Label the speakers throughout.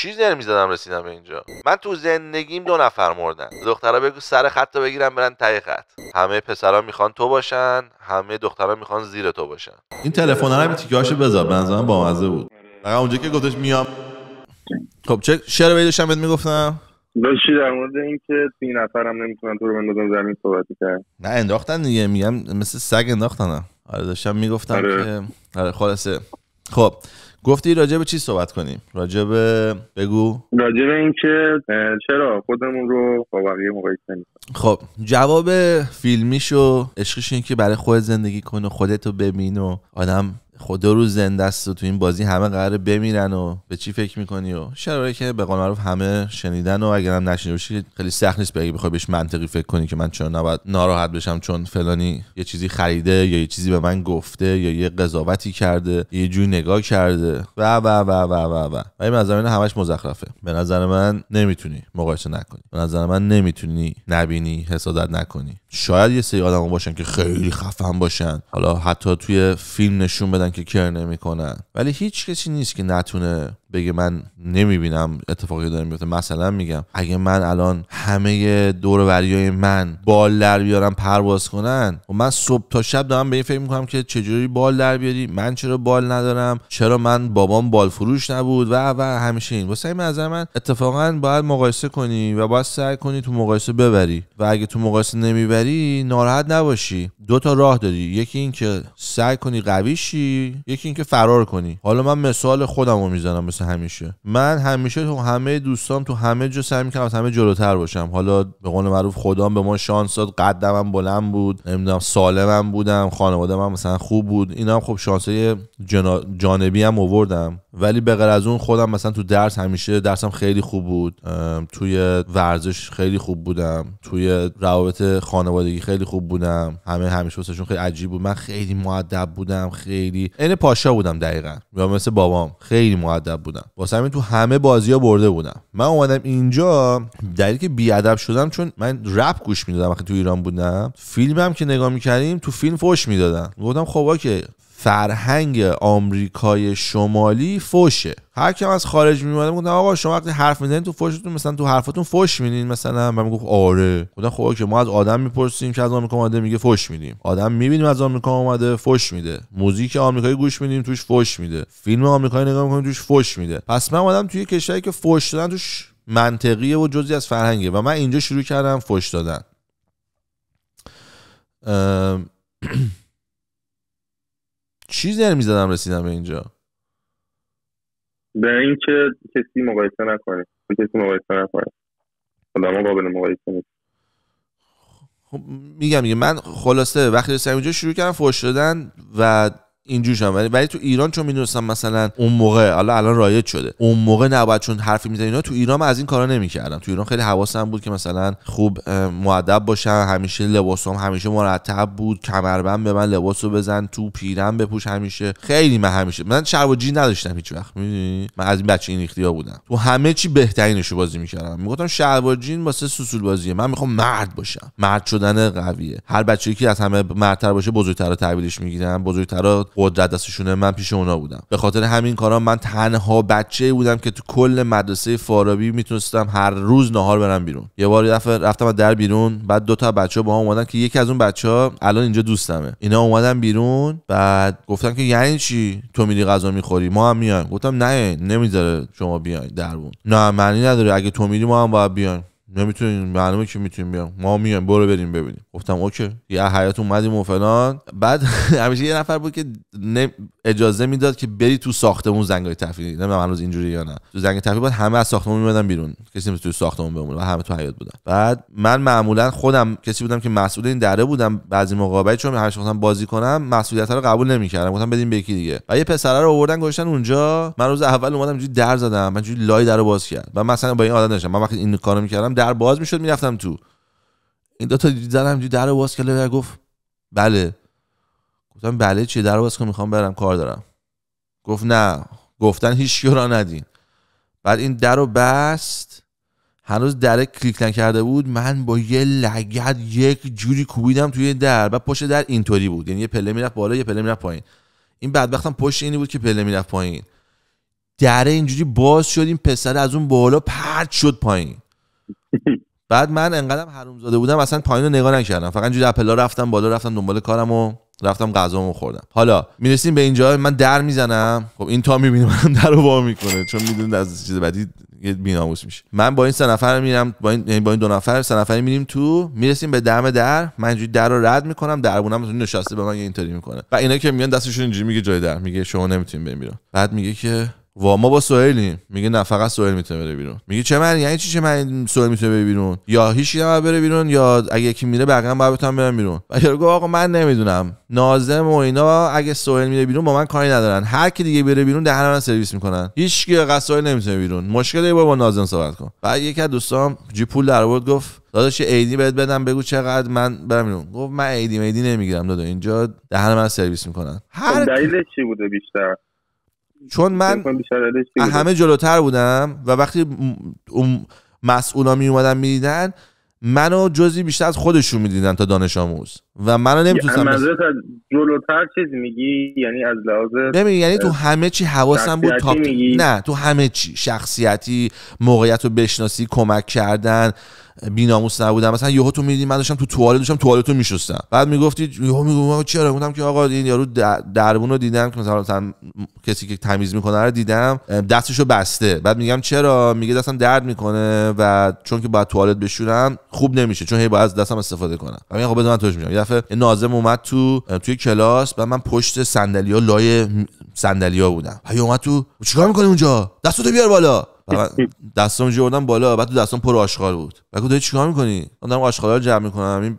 Speaker 1: چیزی نمی‌زدم رسیدم به اینجا. من تو زندگیم 2 نفر مردن. دخترا بگو سر خط رو بگیرن برن ته خط. همه پسرا میخوان تو باشن، همه دخترا میخوان زیر تو باشن.
Speaker 2: این تلفن رو تیکاشو بذار، به نظرم بامزه بود. فقط اونجا که گفتش میام. خب چه شعر ویدش هم بهت میگفتم؟
Speaker 3: داشتی در مورد اینکه 3 نفرم نمیتونن تو رو بندازن زمین صحبت کرد.
Speaker 2: نه انداختن دیگه، میگم مثل سگ انداختن. آره داشتم میگفتم که آره خلاصه. خب گفتی راجع به چی صحبت کنیم؟ راجع به بگو.
Speaker 3: راجع به اینکه چرا خودمون رو با بقیه مقایسه نمی‌کنیم.
Speaker 2: خب جواب فیلمیشو عشقش این که برای خودت زندگی کن و خودتو ببین و آدم خدا رو زنده است و تو این بازی همه قراره بمیرن و به چی فکر میکنی و شرایطی که به قول معروف همه شنیدن و اگرم نشنیده باشی خیلی سخت نیست بگی بخوای بهش منطقی فکر کنی که من چرا نباید ناراحت بشم چون فلانی یه چیزی خریده یا یه چیزی به من گفته یا یه قضاوتی کرده، یه جوری نگاه کرده و این نظر من همش مزخرفه. به نظر من نمیتونی مقایسه نکنی، به نظر من نمیتونی نبینی، حسادت نکنی. شاید یه سری آدما باشن که خیلی خفن باشن، حالا حتی توی فیلم نشون بدن که کر نمیکنن، ولی هیچ کسی نیست که نتونه بگه من نمیبینم اتفاقی داره میفته. مثلا میگم اگه من الان همه دور و بریای من بال در بیارم پرواز کنن و من صبح تا شب دارم به این فکر میکنم که چجوری بال در بیاری، من چرا بال ندارم، چرا من بابام بال فروش نبود و همیشه این. واسه این نظر من اتفاقا باید مقایسه کنی و باید سعی کنی تو مقایسه ببری و اگه تو مقایسه نمیبری ناراحت نباشی. 2 تا راه داری، یکی این که سعی کنی قوی شی، یکی این که فرار کنی. حالا من مثال خودمو میزنم. مثل همیشه من همیشه تو همه دوستام تو همه جا سعی میکنم از همه جلوتر باشم. حالا به قول معروف خدا به ما شانس داد، قدم بلند بود، نمیدونم سالمم بودم، خانواده من مثلا خوب بود، اینا هم خب شانسای جانبی هم آوردم. ولی به غیر از اون خودم مثلا تو درس همیشه درسم خیلی خوب بود، توی ورزش خیلی خوب بودم، توی روابط خانوادگی خیلی خوب بودم، همه همیشه واسهشون خیلی عجیب بود. من خیلی مؤدب بودم، خیلی عین پاشا بودم دقیقاً، یا مثل بابام خیلی مؤدب بودم. واسه همین تو همه بازی‌ها برده بودم. من اومدم اینجا دلیلی که بی‌ادب شدم چون من رپ گوش میدادم وقتی تو ایران بودم. فیلمم که نگاه می‌کردیم تو فیلم فوش میدادن. گفتم خب اوکی، فرهنگ آمریکای شمالی فوشه. هر کی از خارج میومد گفتم آقا شما وقتی حرف میزنید تو فوشتون مثلا تو حرفاتون فوش میدین مثلا؟ من میگفت آره. گفتم خب اوکی، ما از آدم میپرسیم که از آمریکا اومده میگه فوش میدیم، آدم میبینیم از آمریکا اومده فوش میده، موزیک آمریکایی گوش میدیم توش فوش میده، فیلم آمریکایی نگاه میکنیم توش فوش میده. پس من اومدم توی کشوری که فوش دادن توش منطقیه و جزئی از فرهنگه و من اینجا شروع کردم فوش دادن. چیزی نمی‌زدم رسیدم به اینجا.
Speaker 3: به این که کسی مقایسه نکنه، کسی مقایسه نکنه، آدم قابل مقایسه نیست.
Speaker 2: خب میگم من خلاصه وقتی رسیدم اینجا شروع کردم فحش دادن و اینجوری شدم. ولی تو ایران چون میدونستم مثلا اون موقع، الان رایج شده، اون موقع نباید چون حرفی میزنن اینا، تو ایران من از این کارا نمیکردم. تو ایران خیلی حواسم بود که مثلا خوب مؤدب باشم، همیشه لباسام همیشه مرتب بود، کمربند به من لباسو بزن، تو پیرن بپوش، همیشه خیلی من شلوار جین نداشتم هیچ وقت. میدونی من از این بچه این اختیار بودم، تو همه چی بهترینشو بازی میکردم. میگفتم شلوار جین واسه سوسول بازیه، من میخوام مرد باشم، مرد شدن قویه. هر بچه‌ای که از همه مردتر باشه بزرگترا تحویلش میگیرن، بزرگترا قدرت دستشونه، من پیش اونا بودم. به خاطر همین کارا من تنها بچه‌ای بودم که تو کل مدرسه فارابی میتونستم هر روز نهار برم بیرون. یه بار رفتم از در بیرون، بعد 2 تا بچه‌ها با هم اومدن که یکی از اون بچه‌ها الان اینجا دوستمه. اینا اومدن بیرون، بعد گفتن که یعنی چی تو میری غذا میخوری ما هم میایم؟ گفتم نه نمیذاره شما بیاین درون، نه معنی نداره، اگه تو میری ما هم باید بیایم. نمیتونین، معلومه که میتونیم بیام، ما میایم، برو بریم ببینیم. گفتم اوکی. یه حیاط اومدیم و فلان. بعد همیشه یه نفر بود که اجازه میداد که بری تو ساختمون زنگای تفریحی. نمیدونم هنوز اینجوری یا نه. تو زنگ تفریحی بود همه از ساختمون میومدن بیرون، کسی نمیتونه تو ساختمون بمونه و همه تو حیاط بودن. بعد من معمولا خودم کسی بودم که مسئول این دره بودم. بعضی موقع چون همیشه خواستم بازی کنم مسئولیت رو قبول نمیکردم، گفتم بدین به یکی دیگه. و یه پسره رو آوردن گذاشتن اونجا. من روز اول اومدم اینجوری در زدم، من اینجوری لای درو باز کردم. و مثلا با این عادت داشتم، من وقتی این کارو میکردم در باز میشد میرفتم تو. این 2 تا دیدم اینجوری درو باز کرد، گفت بله. گفتم بله چی؟ درو باز کن میخوام برم کار دارم. گفت نه، گفتن هیچ کی را ندین. بعد این درو بست، هنوز در کلیک نکرده بود، من با یه لگد یک جوری کوبیدم توی در. بعد پشت در اینطوری بود، یعنی یه پله میرفت بالا یه پله میرفت پایین. این بدبختم پشت اینی بود که پله میرفت پایین. دره اینجوری باز شد، این پسر از اون بالا پرت شد پایین. بعد من انقدرم حرومزاده بودم اصلا پایین رو نگاه نکردم، فقط اینجوری اپلا رفتم بالا، رفتم دنبال کارم و رفتم غذامو خوردم. حالا میرسیم به اینجا، من در میزنم، خب این تا میبینه من در رو وا میکنه چون میدونه از چیز بعدی یه بی‌ناموس میشه. من با این 3 نفر میرم، با این 2 نفر 3 نفری میریم تو، میرسیم به دم در، من اینجوری در رو رد میکنم، دربونم تو نشسته به من یه اینطوری میکنه و اینا که میان دستشون اینجوری میگه جای در، میگه شما نمیتونین بریم بیرون. بعد میگه که وا ما با سهیلیم. میگه نه فقط سهیل میتونه بره بیرون. میگه چه معنی؟ یعنی چی چه معنی سهیل میتونه بره بیرون؟ یا هیچ کی نباید بره بیرون یا اگه یکی میره بقیه هم باید بتونن برن بیرون. و یارو گفت آقا من نمیدونم، ناظم و اینا اگه سهیل میره بیرون با من کاری ندارن، هر کی دیگه بره بیرون دهن من سرویس میکنن، هیچ کی غیر سهیل نمیتونه بیرون، مشکلی با ناظم صحبت کن. بعد یکی از دوستام جی پول در آورد گفت داداش ایدی بهت بدم بگو چقدر من برم بیرون. گفت من ایدی نمیگیرم دادا، اینجا دهن من سرویس میکنن. هر
Speaker 3: دلیلش چی بوده بیشتر؟
Speaker 2: چون من همه جلوتر بودم و وقتی اون مسئولا می اومدن میدیدن منو جزئی بیشتر از خودشون میدیدن تا دانش آموز و منو نمیتونستم.
Speaker 3: منظورت از جلوتر چیزی میگی؟ یعنی از لحاظ
Speaker 2: ببین یعنی تو همه چی حواسم بود تا نه تو همه چی، شخصیتی، موقعیت رو بشناسی، کمک کردن، بی‌ناموس نبودم. مثلا یهو تو می‌دیدی من داشتم تو توالت رو میشستم، بعد میگفتی یهو میگم چرا؟ گفتم که آقا این یارو دربون رو دیدم که مثلا کسی که تمیز میکنه رو دیدم دستشو بسته. بعد میگم چرا؟ میگه دستم درد میکنه و چون که باید توالت بشورم خوب نمیشه چون هی باید از دستم استفاده کنم. میگم خب بذار من توش میام. یه دفعه ناظم اومد توی کلاس، بعد من پشت صندلی‌ها لای صندلی‌ها بودم. هی اومد تو چیکار می‌کنی اونجا؟ دستتو بیار بالا. دستام جوردم بالا، بعد تو دستام پر آشغال بود. بعد گفتم چیکار می‌کنی؟ دارم آشغالا رو جمع می‌کنم. این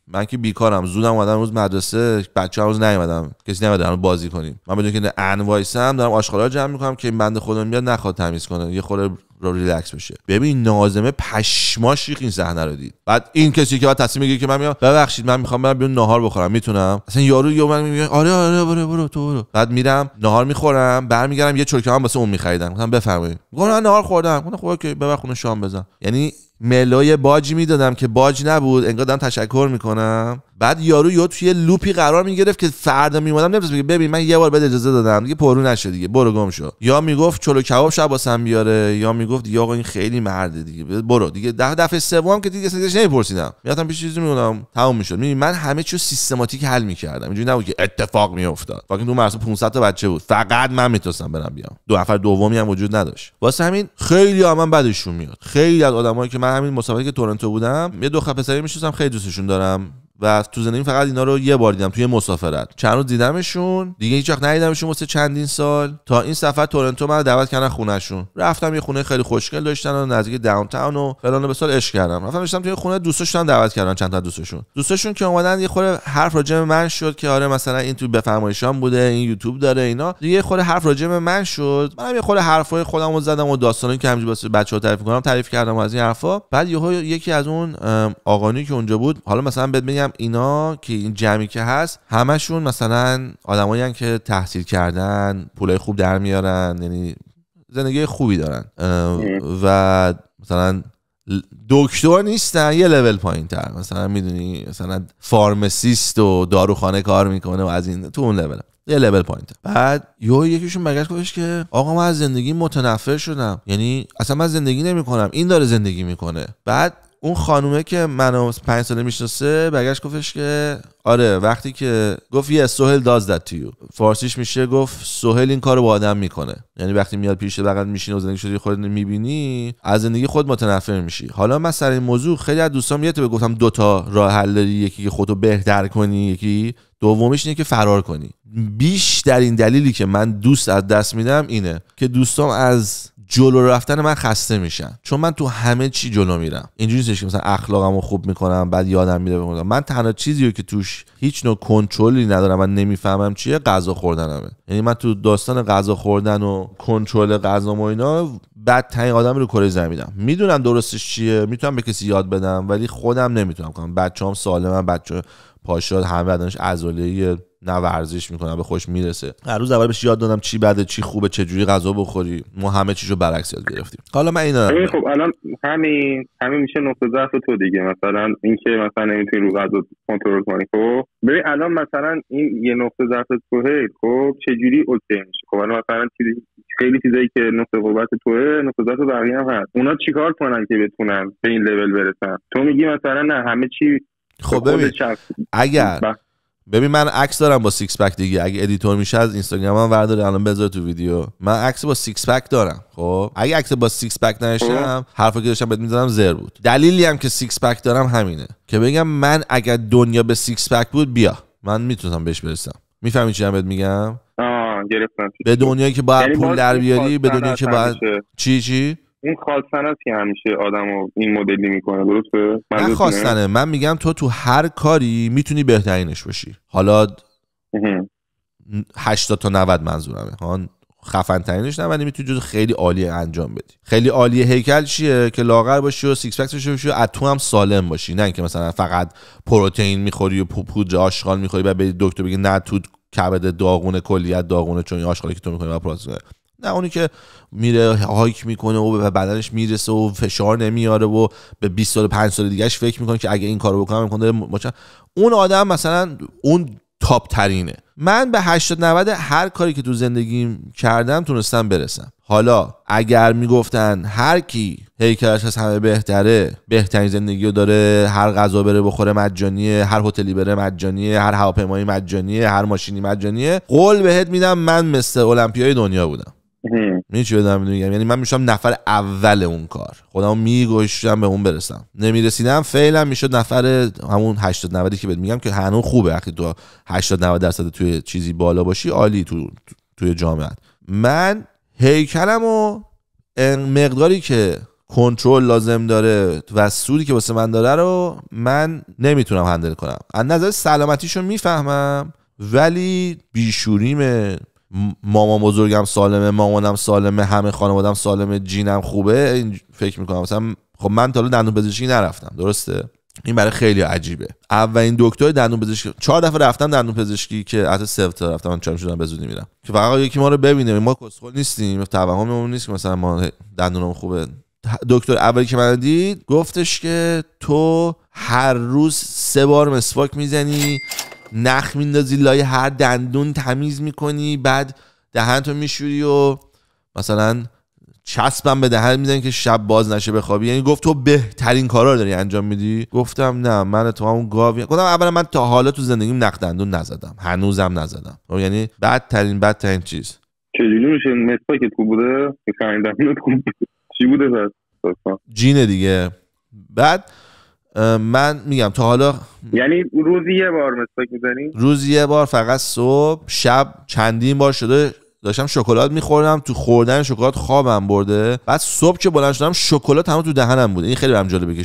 Speaker 2: من که بیکارم، زودم اومدم روز مدرسه، بچه‌ها روز نیومدم، کسی نمیاد بازی کنیم. من بدون که انوایسم دارم آشغالا رو جمع می‌کنم که این بنده خدا میاد نخواد تمیز کنه، یه خورده رو ریلکس بشه. ببین ناظمه پشماش ریخت این صحنه رو دید. بعد این کسی که بعد تصمیم میگیره که من میام ببخشید من میخوام برم بیرون ناهار بخورم، میتونم؟ اصلا یارو یه من میگه آره برو تو. بعد میرم ناهار میخورم، برمیگردم یه چرکه هم واسه اون میخریدم. گفتم بفرمایید. گفتم من ناهار خوردم. گفتم خب اوکی ببر خونه شام بزن. یعنی ملای باج میدادم که باج نبود، انگار دارم تشکر میکنم. بعد یارو توی لوپی قرار میگرفت که فردا میومدم نمی‌تونست بگه ببین من یه بار بده اجازه دادم دیگه پرو نشه دیگه برو گم شو، یا میگفت چلو کباب شب واسم بیاره، یا میگفت دیگه آقا این خیلی مرده دیگه برو دیگه. دفعه سوم که دیگه اصلا نمیپرسیدم، میاتم پیش چیزی میگفتم تموم میشد. میبینی من همه چیو سیستماتیک حل میکردم، اینجوری نبود که اتفاق میافتاد. واقعا تو مرسو 500 تا بچه بود، فقط من میتونستم برم بیام، دو نفر دومی هم وجود نداشت. واسه همین خیلی من بدشون میاد. خیلی از آدمایی که من همین مسابقه که تورنتو بودم یه دو پسری میشستم خیلی دوستشون دارم و تو زندگی فقط اینا رو یه بار دیدم توی مسافرت. چند روز دیدمشون، دیگه هیچ وقت ندیدمشون واسه چندین سال. تا این سفر تورنتو من دعوت کردن خونهشون، رفتم یه خونه خیلی خوشگل داشتن و نزدیک داونتاون و فلان به سال عشق کردم. رفتم نشستم توی خونه دوستاشون دعوت کردن، چند تا دوستاشون که اومدن یه خورده حرف راجع به من شد که آره مثلا این تو بفرمایشام بوده، این یوتیوب داره اینا. یه خورده حرف راجع به من شد، منم یه خورده حرفای خودمو زدم و داستانی که همینجوری واسه بچه‌ها تعریف کردم از این حرفا. بعد یکی از اون آقانی که اونجا بود، حالا مثلا بهت میگم اینا که این جمعی که هست همشون مثلا آدمایین که تحصیل کردن، پولای خوب در میارن، یعنی زندگی خوبی دارن و مثلا دکتر نیستن، یه لول پایین تر، مثلا میدونی مثلا فارماسیست و داروخانه کار میکنه و از این تو اون لول یه لول پایین تر. بعد یکیشون برگشت گفتش که آقا من از زندگی متنفر شدم، یعنی اصلا من زندگی نمیکنم، این داره زندگی میکنه. بعد اون خانومه که منو 5 ساله میشناسه برگشت گفتش که آره وقتی که گفت یه سهیل does that to you، فارسیش میشه گفت سهیل این کارو با آدم میکنه، یعنی وقتی میاد پیش بغل میشینه و زندگی شده خودت میبینی از زندگی خود متنفر میشی. حالا من سر این موضوع خیلی از دوستام یه تو گفتم 2 تا راه حل داری، یکی که خودتو بهتر کنی، یکی دومیش اینه که فرار کنی. بیشترین دلیلی که من دوست از دست میدم اینه که دوستام از جلو رفتن من خسته میشن، چون من تو همه چی جلو میرم. اینجوری نیست که مثلا اخلاقمو خوب میکنم بعد یادم میره بمونم. من تنها چیزیه که توش هیچ نوع کنترلی ندارم و نمیفهمم چیه غذا خوردنمه. یعنی من تو داستان غذا خوردن و کنترل غذا و اینا بدترین آدمی رو کره زمینم. میدونم درستش چیه، میتونم به کسی یاد بدم ولی خودم نمیتونم کنم. بچه‌ام سالمن، بچه پاشاد همه بدنش عضله‌ای نه ورزش میکنه به خوش میرسه. هر روز اول بهش یاد دادم چی بده چی خوبه چه جوری غذا بخوری. ما همه چیزو برعکس یاد گرفتیم. حالا من اینا
Speaker 3: خب الان همین میشه نقطه ضعف تو دیگه. مثلا اینکه مثلا نمیتونی رو غذا کنترل کنی. خب ببین الان مثلا این یه نقطه ضعف توه. خب چه جوری اوکی میشه؟ خب الان مثلا خیلی چیزایی که نقطه قوت توه نقطه ضعف بقیه هم هست. اونا چیکار کنن که بتونن به این لول برسن؟ تو میگی مثلا نه همه چی.
Speaker 2: خب ببین اگر ببین من عکس دارم با سیکس پک دیگه. اگه ادیتور میشه از اینستاگرامم برداره الان بذار تو ویدیو. من عکس با سیکس پک دارم. خب اگه عکس با سیکس پک نداشتم حرفی که داشتم بهت میزدم زر بود. دلیلی هم که سیکس پک دارم همینه که بگم من اگر دنیا به سیکس پک بود بیا من میتونم بهش برسم. میفهمی چی هم بهت میگم؟
Speaker 3: گرفتم.
Speaker 2: به دنیایی که باید پول در بیاری، به دنیایی که باید چی
Speaker 3: این خواستن است که همیشه آدمو این مدلی میکنه. درسته؟
Speaker 2: من خواستنه. من میگم تو هر کاری میتونی بهترینش باشی. حالا 80 تا 90 منظورمه. ها خفن ترینش نه ولی میتونی جز خیلی عالی انجام بدی. خیلی عالی هیکل چیه که لاغر باشی و سیکس پک داشته باشی و اتو هم سالم باشی، نه اینکه مثلا فقط پروتئین میخوری و پودر آشغال میخوری بعد بری دکتر بگه نه تو کبد داغونه کلیت داغونه چون این آشغالی که تو میخوری بعد پروتئین. نه اونی که میره هایک میکنه و به بدنش میرسه و فشار نمیاره و به 20 سال 5 سال دیگهش فکر میکنه که اگه این کارو بکنم امکان داره اون آدم مثلا اون تاپ ترینه. من به 80 90 هر کاری که تو زندگیم کردم تونستم برسم. حالا اگر میگفتن هر کی هیکلش از همه بهتره، بهترین زندگیو داره، هر غذا بره بخوره مجانیه، هر هتلی بره مجانیه، هر هواپیمایی مجانیه، هر ماشینی مجانیه، قول بهت میدم من مثل المپیای دنیا بودم. می‌دونی چی بدم میگم؟ یعنی من میشم نفر اول اون کار. خودمو میگوشم به اون برسم. نمیرسیدم فعلا میشد نفر همون 80 90 که بهت میگم که هنوز خوبه. وقتی تو 80 90% توی چیزی بالا باشی عالی توی جامعه. من هیکلمو مقداری که کنترل لازم داره و سودی که واسه من داره رو من نمیتونم هندل کنم. از نظر سلامتیشو میفهمم ولی بیشوریمه. مامان بزرگم سالمه، مامانم سالمه، همه خانوادم سالمه، جینم خوبه. این فکر میکنم مثلا خب من تا حالا دندون پزشکی نرفتم. درسته؟ این برای خیلی عجیبه. اولین دکتر دندون پزشکی 4 دفعه رفتم دندون پزشکی که از 0 تا رفتم. من چهارم شدم به زودی میرم که فقط یکی ما رو ببینه. ما کسخل نیستیم. توهممون نیست که مثلا ما دندونم خوبه. دکتر اولی که من دید گفتش که تو هر روز 3 بار مسواک میزنی، نخ میندازی لای هر دندون تمیز میکنی، بعد دهنتو میشوری و مثلا چسبم به دهن میزنی که شب باز نشه بخوابی. یعنی گفت تو بهترین کارا رو داری انجام میدی. گفتم نه من تو همون گاوی. گفتم اولا من تا حالا تو زندگیم نخ دندون نزدم، هنوزم نزدم. یعنی بدترین چیز.
Speaker 3: چجوری میشه مسواک خوب بوده؟ دندونت خوب چی بوده بس؟
Speaker 2: جین دیگه. بعد من میگم تا حالا
Speaker 3: یعنی روزی یه بار مسواک میزنی؟
Speaker 2: روزی یه بار فقط صبح. شب چندین بار شده داشتم شکلات میخوردم، تو خوردن شکلات خوابم برده. بعد صبح که بلند شدم شکلات همون تو دهنم بود. این خیلی برام جالبه که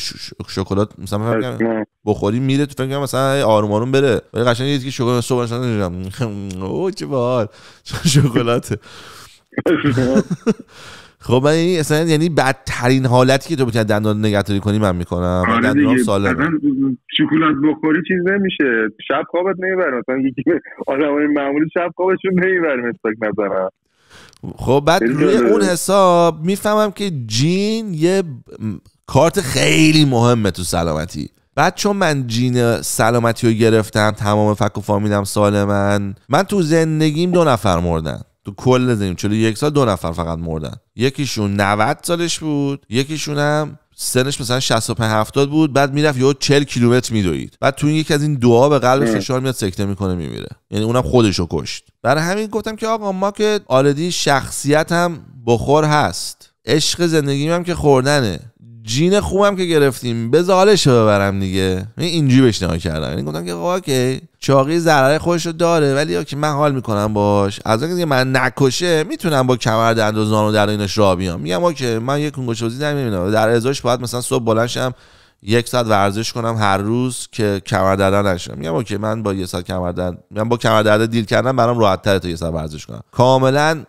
Speaker 2: شکلات مثلا بخوری میره تو فکر کنم مثلا آروم آروم بره ولی قشنگ یه که شکلات صبح نشدم اوه چه باحال شکلاته. خب من این اصلا یعنی بدترین حالتی که تو بتونی دندان نگهداری کنی من میکنم. دندونم سالمه.
Speaker 3: شکلات بخوری چیز نمیشه. شب خوابت نمیبره. مثلا یکی آدمای معمولی شب خوابشون نمیبره مسواک نزنن.
Speaker 2: خب بعد روی اون حساب میفهمم که جین یه کارت خیلی مهمه تو سلامتی. بعد چون من جین سلامتی رو گرفتم، تمام فک و فامیلم سالمن. من تو زندگیم 2 نفر مردن. تو کل زندگیم 41 سال 2 نفر فقط مردن. یکیشون 90 سالش بود، یکیشون هم سنش مثلا 65 70 بود. بعد میرفت یهو 40 کیلومتر میدوید. بعد تو یکی از این دعا به قلب فشار میاد سکته میکنه میمیره. یعنی اونم خودشو کشت. برای همین گفتم که آقا ما که آلردی شخصیتم بخور هست، عشق زندگیم هم که خوردنه، جین خوبم که گرفتیم، بذار حالشو ببرم دیگه. اینجوری بهش نگاه کردم. یعنی گفتم که اوکی چاقی ضرر خودشو داره ولی اوکی من حال میکنم باش. از اینکه من نکشه میتونم با کمر دند و زانو در اینش راه بیام. میگم اوکی من یک کنگوشوزی نمیبینم. در ازاش باید مثلا صبح بلند شم 1 ساعت ورزش کنم هر روز که کمر درد نشم. میگم اوکی من با 1 ساعت کمر درد، من با کمر درد دیل کردم برام راحت تره تا 1 ساعت ورزش کنم. کاملا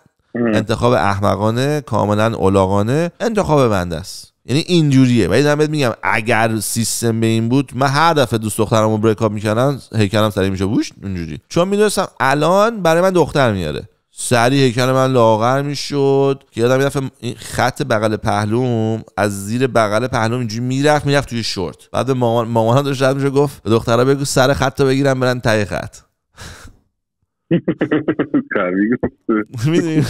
Speaker 2: انتخاب احمقانه، کاملا اولاغانه، انتخاب بنده است. یعنی اینجوریه. ولی دارم بهت میگم اگر سیستم به این بود، من هر دفعه دوست دخترمو بریک اپ میکردم هیکلم سری میشه بوش اونجوری، چون میدونستم الان برای من دختر میاره، سری هیکل من لاغر میشد که یادم یه دفعه خط بغل پهلوم از زیر بغل پهلوم اینجوری میرفت توی شورت. بعد مامانم داشت رد میشه گفت به دخترا بگو سر خط رو بگیرن برن ته خط. میدونی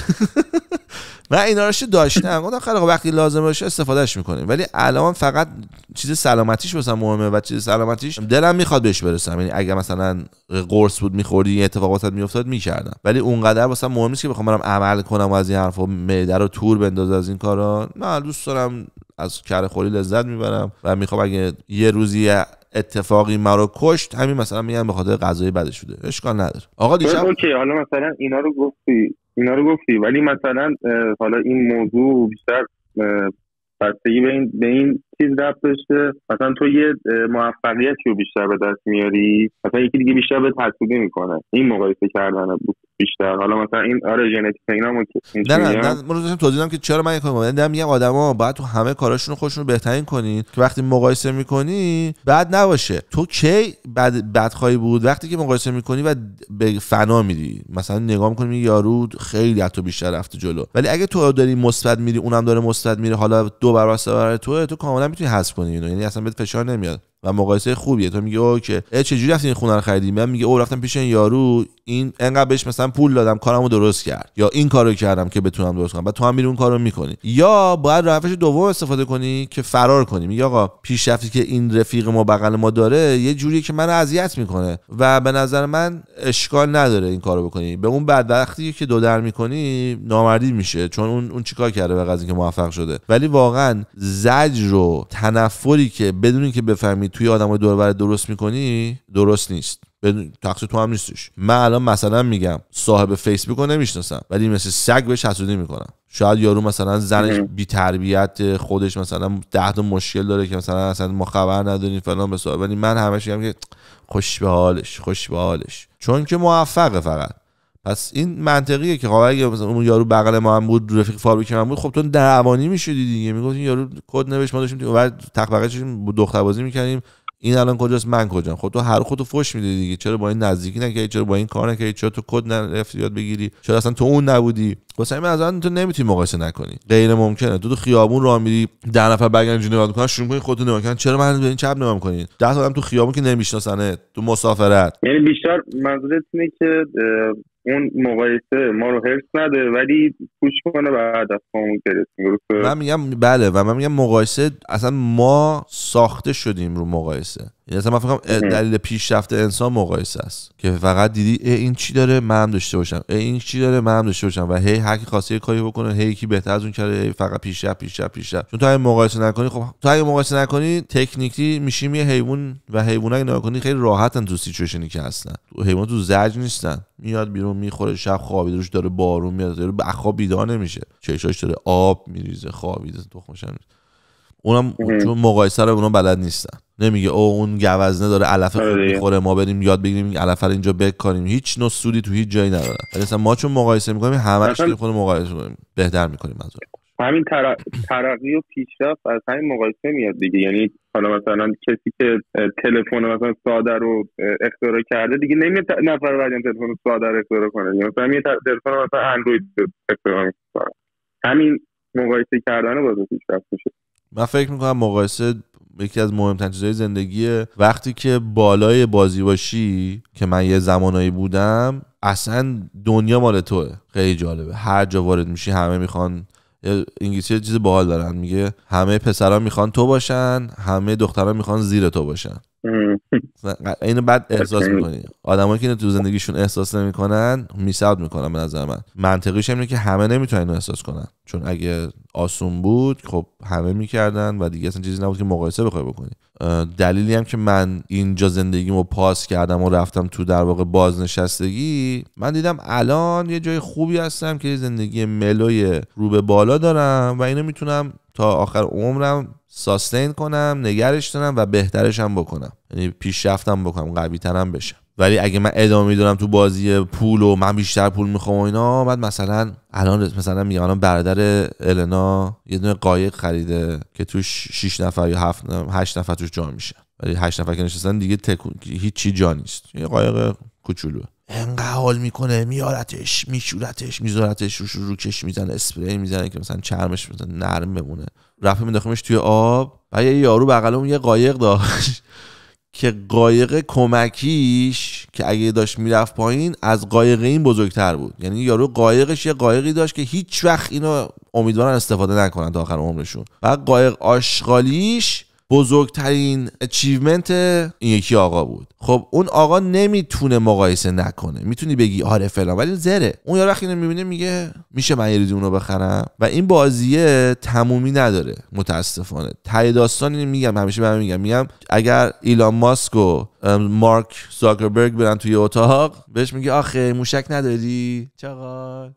Speaker 2: من اینا رو داشتم، گفتم خیلی وقتی لازم باشه استفادهش میکنیم، ولی الان فقط چیز سلامتیش واسم مهمه و چیز سلامتیش دلم میخواد بهش برسم. یعنی اگه مثلا قرص بود میخوردی یه اتفاق واسط میافتاد میکردم، ولی اونقدر واسم مهم نیست که بخوام برم عمل کنم و از این حرفا معده رو تور بنداز از این کارا. نه، دوست دارم از کره خوری لذت میبرم و میخوام اگه یه روزی اتفاقی مرا کشت، همین مثلا میگم به خاطر غذای بدش بوده، اشکال نداره. آقا دیشب
Speaker 3: اوکی، حالا مثلا اینا رو گفتی ولی مثلا حالا این موضوع بیشتر بستگی به این چیز ربط داشته، مثلا تو یه موفقیتی رو بیشتر به دست میاری، مثلا یکی دیگه بیشتر به تحصیلی میکنه، این مقایسه کردن بود بیشتر. حالا مثلا این ژنتیک اینا
Speaker 2: نه من داشتم توضیح دادم که چرا من این کارو میکنم. یعنی میگم آدما باید تو همه کاراشون خودشون رو بهترین کنین که وقتی مقایسه میکنی بد نباشه. تو کی بدخواهی بود وقتی که مقایسه میکنی و به فنا میری، مثلا نگاه میکنی یارو خیلی حتی بیشتر رفته جلو، ولی اگه تو داری مثبت میری اونم داره مثبت میره، حالا 2 برابر 3 برابر تو کاملا میتونی حذف کنی اینو. یعنی اصلا بهت فشار نمیاد و مقایسه خوبیه. تو میگه اوکی چجوری رفتی این خونه رو خریدی؟ من میگه او رفتم پیش این یارو، این انقدر بهش مثلا پول دادم کارمو درست کرد، یا این کارو کردم که بتونم درست کنم، بعد تو هم میری اون کارو میکنی. یا باید روش دوم استفاده کنی که فرار کنی، میگه آقا پیشرفتی که این رفیق ما بغل ما داره یه جوری که منو اذیت میکنه و به نظر من اشکال نداره این کارو بکنی. به اون بدبختی که دو در میکنی نامردی میشه، چون اون چیکار کرده به قضیه که موفق شده. ولی واقعا زجر و تنفری که بدون اینکه بفهمی توی آدمای دور و بر درست میکنی درست نیست، تقصیر تو هم نیستش. من الان مثلا میگم صاحب فیسبوک رو نمیشناسم ولی مثل سگ بهش حسودی میکنم. شاید یارو مثلا زنش بی تربیت، خودش مثلا 10 تا مشکل داره که مثلا اصلا ما خبر نداریم فلان بسا، ولی من همش میگم که خوش به حالش چون که موفقه فقط. پس این منطقیه که اگه مثلا اون یارو بغل ما هم بود، رفیق فابریک من بود، خب تو دعوانی میشدی دیگه، میگفت این یارو کد نوشت ما داشتیم و تقبقه چشیم دختر بازی میکنیم، این الان کجاست من کجام. خب تو هر خودتو فوش میدی دیگه، چرا با این نزدیکی نکردی، چرا با این کار نکردی، چرا تو کد نرفتی یاد بگیری، چرا اصلا تو اون نبودی. واسه من اصلا تو نمیتونی مقایسه نکنی، غیر ممکنه. تو خیابون راه میری 10 نفر برگردن نگاه میکنن، شروع کنی خودت نگاه کردن، چرا من به این چپ نگاه میکنین؟ 10 تا آدم تو خیابون که نمیشناسنه، تو مسافرت.
Speaker 3: یعنی بیشتر منظورت اینه که اون مقایسه ما رو حرص نده ولی پوش کنه بعد از همون برسیم.
Speaker 2: من میگم بله، و من میگم مقایسه اصلا ما ساخته شدیم رو مقایسه. یعنی اصلا من فکر کنم دلیل پیشرفت انسان مقایسه است که فقط دیدی این چی داره من هم داشته باشم، این چی داره من هم داشته باشم، و هی هر کی خواسته یه کاری بکنه، هی کی بهتر از اون کرده، فقط پیشرفت. چون تو اگه مقایسه نکنی، خب تو اگه مقایسه نکنی تکنیکی میشیم یه حیوان، و حیونا اگه نگاه کنی خیلی راحتن تو سیچویشنی که هستن. حیونا تو زجر نیستن، میاد بیرون میخوره، شب خوابیده روش داره بارون میاد، داره بخواب بیدار نمیشه، چشاش داره آب میریزه، خوابیده تخمش هم اونم چون مقایسه رو اونا بلد نیستن. نمیگه او اون گوزنه داره علف خوب میخوره ما بریم یاد بگیریم این علف رو اینجا بکاریم، هیچ نوع سودی تو هیچ جایی نداره. مثلا ما چون مقایسه میکنیم همش تو خود مقایسه کنیم بهتر میکنیم. منظور
Speaker 3: همین ترقی و پیشرفت از همین مقایسه میاد دیگه. یعنی حالا مثلا کسی که تلفن مثلا ساده رو اختراع کرده دیگه نمیاد نفر بعدی تلفن ساده رو اختراع کنه، مثلا یه تلفن مثلا اندروید اختراع میکنه. همین مقایسه کردن باعث پیشرفت میشه.
Speaker 2: من فکر میکنم مقایسه یکی از مهمترین چیزهای زندگیه. وقتی که بالای بازی باشی که من یه زمانایی بودم، اصلا دنیا مال توه. خیلی جالبه، هر جا وارد میشی همه میخوان، انگلیسی یه چیز باحال دارن، میگه همه پسرا میخوان تو باشن، همه دخترا میخوان زیر تو باشن. اینو بعد احساس میکنی. آدمایی که اینو تو زندگیشون احساس نمیکنن میس اوت میکنن. به نظر من منطقیش اینه که همه نمیتونن اینو احساس کنن، چون اگه آسون بود خب همه میکردن و دیگه اصلا چیزی نبود که مقایسه بخوای بکنی. دلیلی هم که من اینجا زندگیمو پاس کردم و رفتم تو در واقع بازنشستگی، من دیدم الان یه جای خوبی هستم که زندگی ملوی رو به بالا دارم و اینو میتونم تا آخر عمرم ساستین کنم، نگرش دارم و بهترش هم بکنم، یعنی پیشرفتم بکنم، قوی ترم بشم. ولی اگه من ادامه میدونم تو بازی پول و من بیشتر پول میخوام و اینا، بعد مثلا الان مثلا میگم الان برادر النا یه دونه قایق خریده که توش 6 نفر یا 8 نفر توش جا میشه، ولی 8 نفر که نشستن دیگه هیچ چی جا نیست. یه قایق کوچولو انقدر حال میکنه، میارتش میشورتش میذارتش رو کش میزنه، اسپری میزنه که مثلا چرمش مثلا نرم بمونه. رفت مینداختمش توی آب. بعد یه یارو بغلم یه قایق داشت که قایق کمکیش که اگه داشت میرفت پایین از قایق این بزرگتر بود. یعنی یارو قایقش یه قایقی داشت که هیچ وقت اینو امیدوارن استفاده نکنن تا آخر عمرشون. بعد قایق آشغالیش بزرگترین اچیومنت این یکی آقا بود. خب اون آقا نمیتونه مقایسه نکنه، میتونی بگی آره فلان، ولی زره. اون یارو وقتی اینو میبینه میگه میشه من یه روزی اونو بخرم. و این بازیه تمومی نداره متاسفانه. ته داستانی میگم، همیشه بهم میگم اگر ایلان ماسک و مارک زاکربرگ برن توی اتاق بهش میگه آخه موشک نداری چاقال،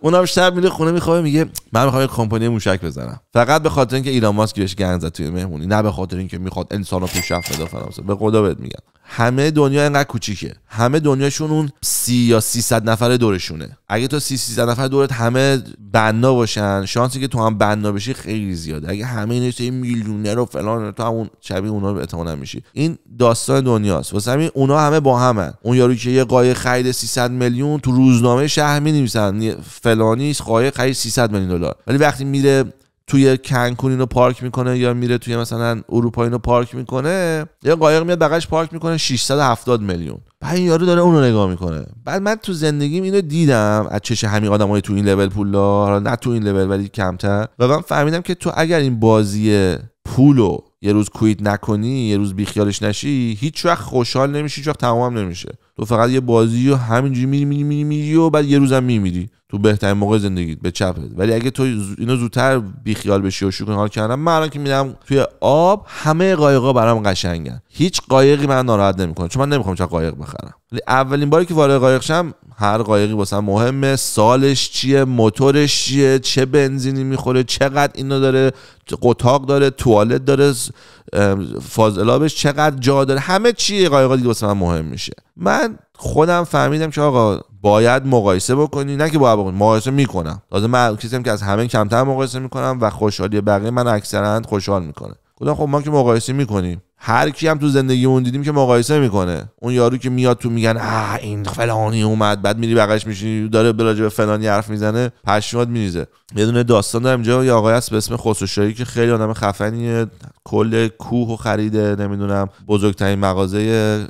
Speaker 2: اونم شب میره خونه میخوابه میگه من میخوام یه کمپانی موشک بزنم، فقط به خاطر اینکه ایلان ماسک بهش گند زد توی مهمونی، نه به خاطر اینکه میخواد انسانو پیشرفت بده فلان. به خدا بهت میگم همه دنیا اینقدر کوچیکه، همه دنیاشون اون 30 یا 300 نفر دورشونه. اگه تو 300 نفر دورت همه بنا باشن، شانسی که تو هم بنا بشی خیلی زیاده. اگه همه اینا میلیونر و فلان، تو همون شبیه اونا احتمالاً میشی. این داستان دنیاست. واسه همین اونا همه با همن. اون یارو که یه قایق خرید 300 میلیون تو روزنامه شهر می‌نویسن فلانی قایق خرید 300 میلیون دلار، ولی وقتی میره توی کنکون اینو پارک میکنه یا میره توی مثلا اروپا اینو پارک میکنه، یه قایق میاد بغلش پارک میکنه 670 میلیون. بعد این یارو داره اونو نگاه میکنه. بعد من تو زندگیم اینو دیدم از چش همین آدمای تو این لول پولدار، حالا نه تو این لول ولی کمتر، و من فهمیدم که تو اگر این بازی پولو یه روز کویت نکنی، یه روز بیخیالش نشی، هیچ وقت خوشحال نمیشی، هیچ وقت تمام نمیشه. تو فقط یه بازی رو همینجوری میری و بعد یه روزم میمیری تو بهترین موقع زندگیت به چپت. ولی اگه تو اینو زودتر بیخیال بشی و شروع کنی حال کردن، من الان که میرم توی آب همه قایقا برام قشنگن، هیچ قایقی من ناراحت نمیکنه، چون من نمیخوام چه قایق بخرم. ولی اولین باری که وارد قایق شم، هر قایقی واسم مهمه، سالش چیه، موتورش چیه، چه بنزینی میخوره، چقدر اینو داره، اتاق داره، توالت داره، فاضلابش چقدر جا داره، همه چی قایقا دیگه واسه من مهم میشه. من خودم فهمیدم که آقا باید مقایسه بکنی، نه که باید بکنی، مقایسه میکنم. لازم من کسیم که از همه کمتر مقایسه میکنم و خوشحالی بقیه من اکثرا خوشحال میکنه. گفتم خب ما که مقایسه میکنیم، هر کی هم تو زندگیمون دیدیم که مقایسه میکنه. اون یارو که میاد تو میگن این فلانی اومد، بعد میری بغلش میشینی داره راجع به فلانی حرف میزنه، پشمات میریزه. یه دونه داستان دارم اینجا، یه آقای هست به اسم خسروشاهی که خیلی آدم خفنیه، کل کوهو خریده، نمیدونم بزرگترین مغازه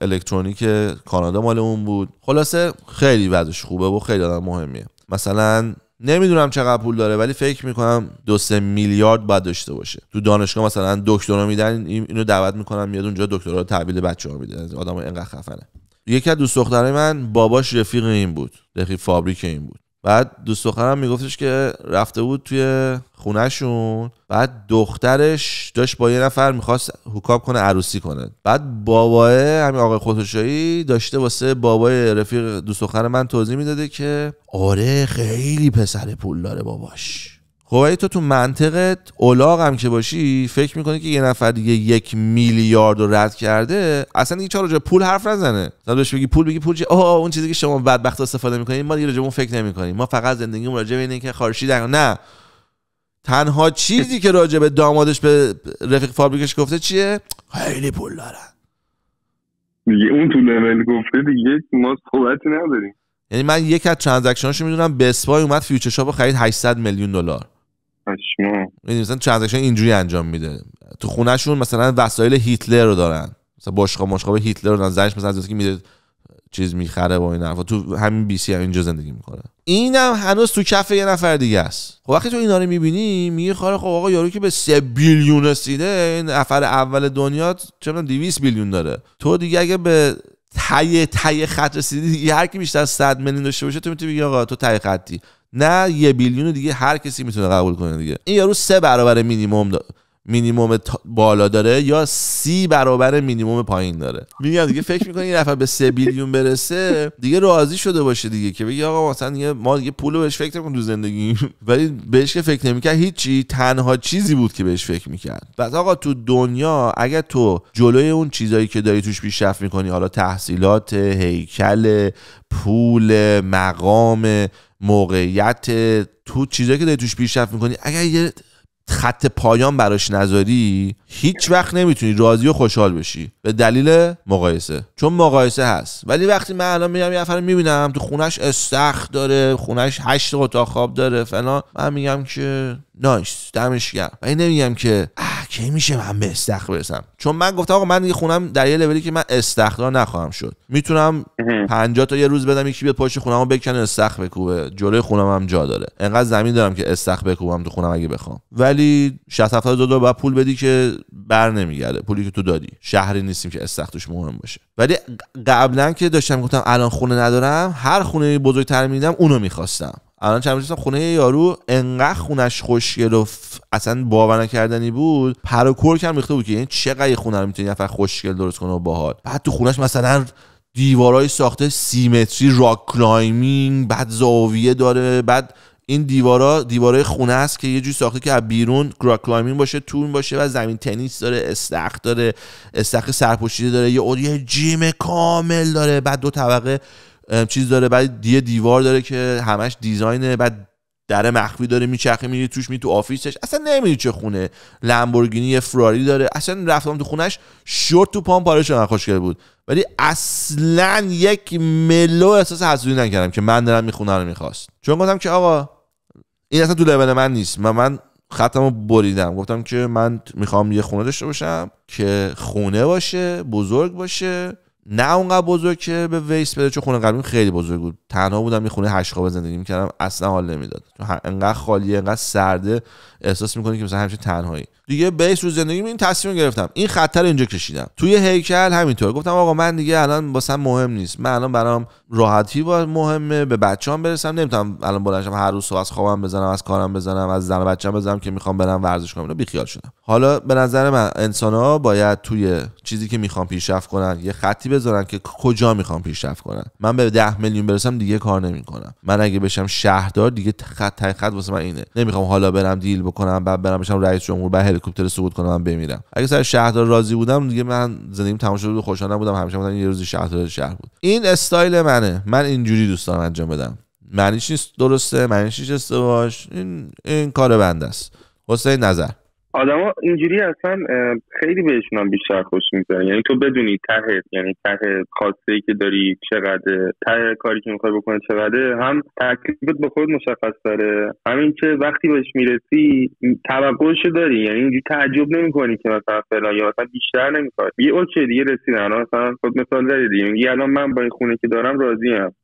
Speaker 2: الکترونیک کانادا مال اون بود. خلاصه خیلی وضعش خوبه و خیلی آدم مهمیه. مثلا نمیدونم چقدر پول داره ولی فکر میکنم 2-3 میلیارد باید داشته باشه. تو دانشگاه مثلا دکترا میدن، اینو دعوت میکنم میاد اونجا دکترا رو تحویل بچه‌ها میده. آدم اینقدر خفنه. یکی از دوست دخترای من باباش رفیق این بود، رفیق فابریک این بود. بعد دوست دخترم میگفتش که رفته بود توی خونهشون، بعد دخترش داشت با یه نفر میخواست هوکاپ کنه، عروسی کنه. بعد باباه همین آقای خسروشاهی داشته واسه بابای رفیق دوست دختر من توضیح میداده که آره خیلی پسر پول داره باباش. خب اگه تو منطقت اولاغ هم که باشی فکر میکنی که یه نفر دیگه 1 میلیارد رو رد کرده، اصلا دیگه چرا راجع پول حرف نزنه. بهش بگی پول چیه؟ اون چیزی که شما بدبخت استفاده میکنید ما دیگه راجع اون فکر نمیکنیم، ما فقط زندگیمون راجع به اینه که خارشی در نه. تنها چیزی که راجع به دامادش به رفیق فابریکش گفته چیه؟ خیلی پول دارن.
Speaker 3: دیگه اون تو لول گفته دیگه ما صحبتی نداریم.
Speaker 2: یعنی من یک از ترانزکشناشو میدونم، بسپای اومد فیوچر شاپ خرید 800 میلیون دلار. یعنی مثلا ترانزکشن اینجوری انجام میده. تو خونهشون مثلا وسایل هیتلر رو دارن، مثلا بشقاب هیتلر رو دارن، زنش مثلا از که میره چیز میخره با این حرفا، تو همین بی سی هم اینجا زندگی میکنه. اینم هنوز تو کف یه نفر دیگه است. خب وقتی تو اینا رو میبینی میگی خب آقا یارو که به 3 بیلیون رسیده، این نفر اول دنیا چون 200 بیلیون داره، تو دیگه اگه به تای خط رسیدی دیگه، هر کی بیشتر از 100 میلیون داشته باشه تو میتونی بگی آقا تو تای خطی. نه 1 بیلیون دیگه هر کسی میتونه قبول کنه دیگه. این یارو 3 برابر مینیمم بالا داره یا 30 برابر مینیمم پایین داره. میگم دیگه فکر می‌کنی یه نفر به 3 بیلیون برسه دیگه راضی شده باشه دیگه، که بگی آقا مثلا ما دیگه پولو بهش فکر نکنیم تو زندگی، ولی بهش که فکر نمی‌کرد هیچی، تنها چیزی بود که بهش فکر می‌کرد. بعد آقا تو دنیا اگه تو جلوی اون چیزایی که داری توش پیشرفت می‌کنی، حالا تحصیلات، هیکل، پول، مقام، موقعیت، تو چیزایی که داری توش پیشرفت می‌کنی، اگر یه خط پایان براش نذاری هیچ وقت نمیتونی راضی و خوشحال بشی، به دلیل مقایسه. چون مقایسه هست. ولی وقتی من الان میام یه نفر میبینم تو خونش استخر داره، خونش 8 اتاق خواب داره فلان، من میگم که نایس، دمش گرم. ولی نمیگم که کی میشه من به استخر برسم، چون من گفتم آقا من دیگه خونم در یه لولی که من استخر نخواهم شد. میتونم 50 تا یه روز بدم یکی بیاد پشت خونمو بکنه استخر بکوبه، جلوی خونم هم جا داره، انقدر زمین دارم که استخر بکوبم تو خونم اگه بخوام. ولی 60-70 دلار باید پول بدی که بر نمیگرده، پولی که تو دادی. شهری نیستیم که استخر توش مهم باشه. ولی قبلا که داشتم گفتم الان خونه ندارم، هر خونه بزرگتر میدیدم اونو میخواستم. الان چند روز خونه یارو انقدر خونش خوشگل و اصلا باور نکردنی بود، پر و کرکم ریخته بود که یعنی چقدر خونه رو میتونی نفر خوشگل درست کنه و باحال. بعد تو خونش مثلا دیوارای ساخته سیمتری، راک کلایمینگ، بعد زاویه داره، بعد این دیوارای خونه است که یه جوری ساخته که از بیرون راک کلایمینگ باشه، تون باشه، و زمین تنیس داره، استخر داره، استخر سرپوشیده داره، یه جیم کامل داره، بعد 2 طبقه چیز داره، بعد دیوار داره که همش دیزاینه، بعد در مخفی داره میچرخه میری توش، می تو آفیسش اصلا نمیدونی چه خونه، لامبورگینی، فراری داره. اصلا رفتم تو خونش شورت تو پام پاره شدم، خوشگل بود. ولی اصلا یک ملو احساس حسودی نکردم که من دارم میخونه رو میخواست، چون گفتم که آقا این اصلا تو لول من نیست. من خطمو بریدم، گفتم که من میخوام یه خونه داشته باشم که خونه باشه، بزرگ باشه، نه اونقدر بزرگ که به ویست بده، چون خونه قبلیم خیلی بزرگ بود، تنها بودم، یه خونه 8 خوابه زندگی میکردم، اصلا حال نمیداد، انقدر خالیه، انقدر سرده، احساس میکنی که مثلا همیشه تنهایی. دیگه بیس رو زندگی این تصمیم گرفتم، این خطر اینجا کشیدم. توی هیکل همینطور گفتم آقا من دیگه الان واسم مهم نیست، من الان برام راحتی مهمه، به بچه‌ام برسم، نمیتونم الان بلنشم هر روز صبح از خوابم بزنم، از کارم بزنم، از زن و بچه‌ام بزنم که میخوام برم ورزش کنم، بی خیال شدم. حالا به نظر من انسان‌ها باید توی چیزی که میخوام پیشرفت کنن یه خطی بذارن که کجا میخوام پیشرفت کنن. من به 10 میلیون برسم دیگه کار نمیکنم. من اگه بشم شهردار دیگه خط واسه من اینه، نمیخوام حالا برم دیل بکنم، بعد برم بشم رئیس جمهور، بعد هلیکوپتر سقوط کنم من بمیرم. اگه سر شهردار راضی بودم دیگه من زندگیم تمام شده بود، خوشحال نبودم، همیشه مثلا یه روزی شهردار شهر بود. این استایل منه، من اینجوری دوست دارم انجام بدم. معنیش نیست درسته، معنیش نیست اشتباهه، این کار بنده است. واسه نظر
Speaker 3: آدما اینجوری اصلا خیلی بهشون هم بیشتر خوش میگذره. یعنی تو بدونی ته خاصه‌ای که داری چقدر، ته کاری که میخوای بکنی چقدر، هم تکلیفت با خود مشخص داره، همین که وقتی بهش میرسی توقعشو داری، یعنی اینجوری تعجب نمیکنی که مثلا فلان یا مثلا بیشتر نمیخوای، یه اوکی دیگه رسیدن. الان مثلا خود مثال داری دیگه، میگی الان من با این خونه که دارم راضیم،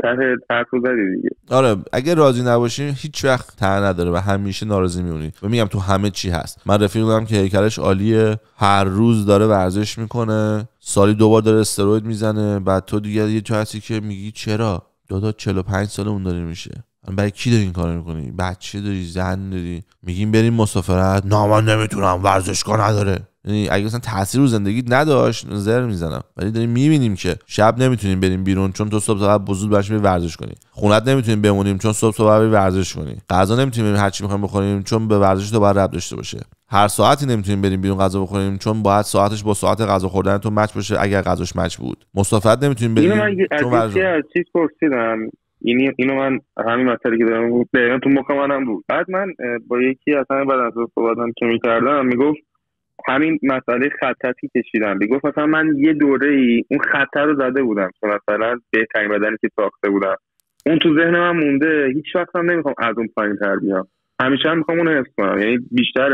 Speaker 3: ته حرفو زدی دیگه.
Speaker 2: آره اگه راضی نباشی هیچ وقت ته نداره و همیشه ناراضی میمونی. و میگم تو همه چی هست. من رفیقم که هیکلش عالیه، هر روز داره ورزش میکنه، سالی 2 بار داره استروید میزنه، بعد تو دیگه یه جا هستی که میگی چرا دادا 45 سال اون داره میشه، برای کی داری این کارو میکنی؟ بچه داری، زن داری، میگیم بریم مسافرت، نه من نمیتونم، ورزشگاه نداره. یعنی اگه مثلا تاثیر رو زندگیت نداشت زر میزنم، ولی داریم میبینیم که شب نمیتونیم بریم بیرون چون تو صبح تا زود باش بری ورزش کنی، خونت نمیتونیم بمونیم چون صبح بری ورزش کنی، غذا نمیتونیم هر چی میخوایم بخوریم چون به ورزش تو باید ربط داشته باشه، هر ساعتی نمیتونیم بریم بیرون غذا بخوریم چون باید ساعتش با ساعت غذا خوردن تو مچ باشه اگر غذاش مچ بود، مسافرت نمیتونیم بریم
Speaker 3: چون ورزش. چیز پرسیدم اینو من همین مسئله که دارم بود دقیقاً تو مخ منم بود. بعد من با یکی اصلا بعد از صحبتام که می‌کردم میگفت همین مسئله خطی کشیدم، میگفت مثلا من یه دوره‌ای اون خطر رو زده بودم که مثلا بهترین بدنی که ساخته بودم اون تو ذهن من مونده، هیچ وقت هم نمیخوام از اون پایین‌تر بیام، همیشه هم میخوام اون رو حفظ کنم. یعنی بیشتر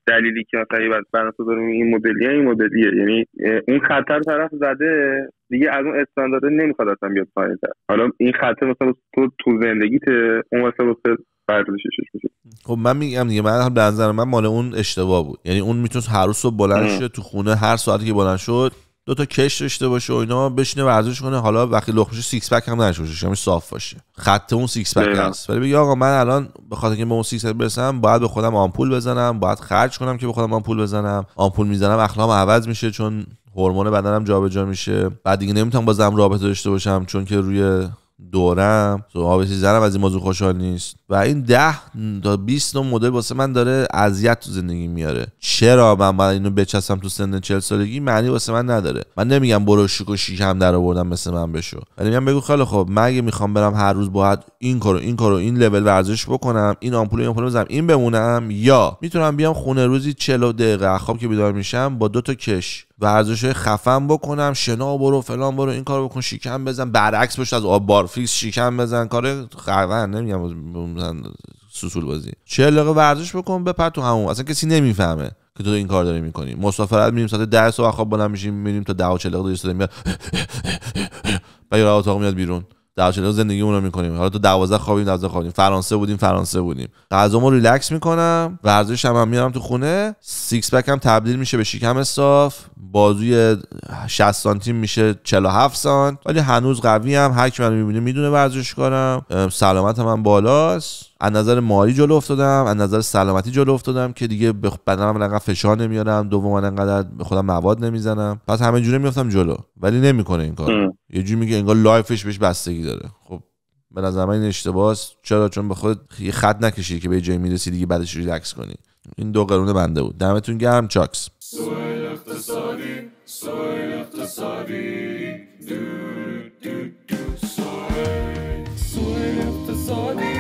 Speaker 3: دلیلی که مثلا یه بدن تو داریم این مدلیه، یعنی اون خطر طرف زده دیگه از اون استاندارد نمیخواد اصلا بیاد پایین‌تر. حالا این خطر مثلا تو زندگیت اون واسه ورزشش میشه.
Speaker 2: خب من میگم دیگه، من هم به نظر من مال اون اشتباه بود. یعنی اون میتونه هر روز صبح بلند شه تو خونه، هر ساعتی که بلند شد دو تا کش داشته باشه و اینا، بشینه ورزش کنه. حالا وقتی لخت میشه سیکس پک هم نشه، شامش صاف باشه، خط اون سیکس پک هست. ولی بگی آقا من الان به خاطر اینکه به اون سیکس پک برسم باید به خودم آمپول بزنم، باید خرج کنم که به خودم آمپول بزنم. آمپول میزنم اخلاقم عوض میشه چون هورمون بدنم جابجا میشه. بعد دیگه نمیتونم با زن رابطه داشته باشم چون که روی دورم صحابتی زنم از این موضوع خوشحال نیست. و این 10 تا 20 نوع مدل واسه من داره اذیت تو زندگی میاره. چرا من باید اینو بچسبم تو سن 40 سالگی؟ معنی واسه من نداره. من نمیگم برو شیک و شیکم در آوردم مثل من بشو، ولی میگم بگو خیلی خب من اگه میخوام برم هر روز باید این کارو این لول ورزش بکنم، این آمپول بزنم، این بمونم، یا میتونم بیام خونه روزی 40 دقیقه خواب که بیدار میشم با 2 تا کش ورزش‌های خفن بکنم، شنا برو فلان برو این کارو بکن، شیکم بزن، برعکس باشه از آب بارفیکس شیکم بزن، کار خفن نمیگم سوسول بازی. 40 دقیقه ورزش بکن بپر تو همون، اصلا کسی نمیفهمه که تو این کار داری میکنی. مسافرت میریم ساعت 10 صبح خواب بلند میشیم میریم تا 10 و 40 دقیقه دیگه میاد بعد اتاق میاد بیرون 10 و زندگیمون رو میکنیم. حالا تو 12 خوابیم 12 خوابیم، فرانسه بودیم. غذامو ریلکس میکنم، ورزش هم میارم تو خونه، سیکس پک هم تبدیل میشه به شکم صاف، بازوی 60 سانتی میشه 47 سانت، ولی هنوز قوی ام. هر کی منو میبینه میدونه ورزشکارم، سلامتم هم بالاست. از نظر مالی جلو افتادم، از نظر سلامتی جلو افتادم که دیگه به بدنم انقدر فشار نمیارم، دوما انقدر به خودم مواد نمیزنم، پس همه جوره میافتم جلو. ولی نمیکنه این کار. یه جوری میگه انگار لایفش بهش بستگی داره. خب به نظر من این اشتباهه. چرا؟ چون به خودت یه خط نکشی که به جای میرسی دیگه بعدش ریلکس کنی. این 2 قرون بنده بود. دمتون گرم. چاکس. سوال اقتصادی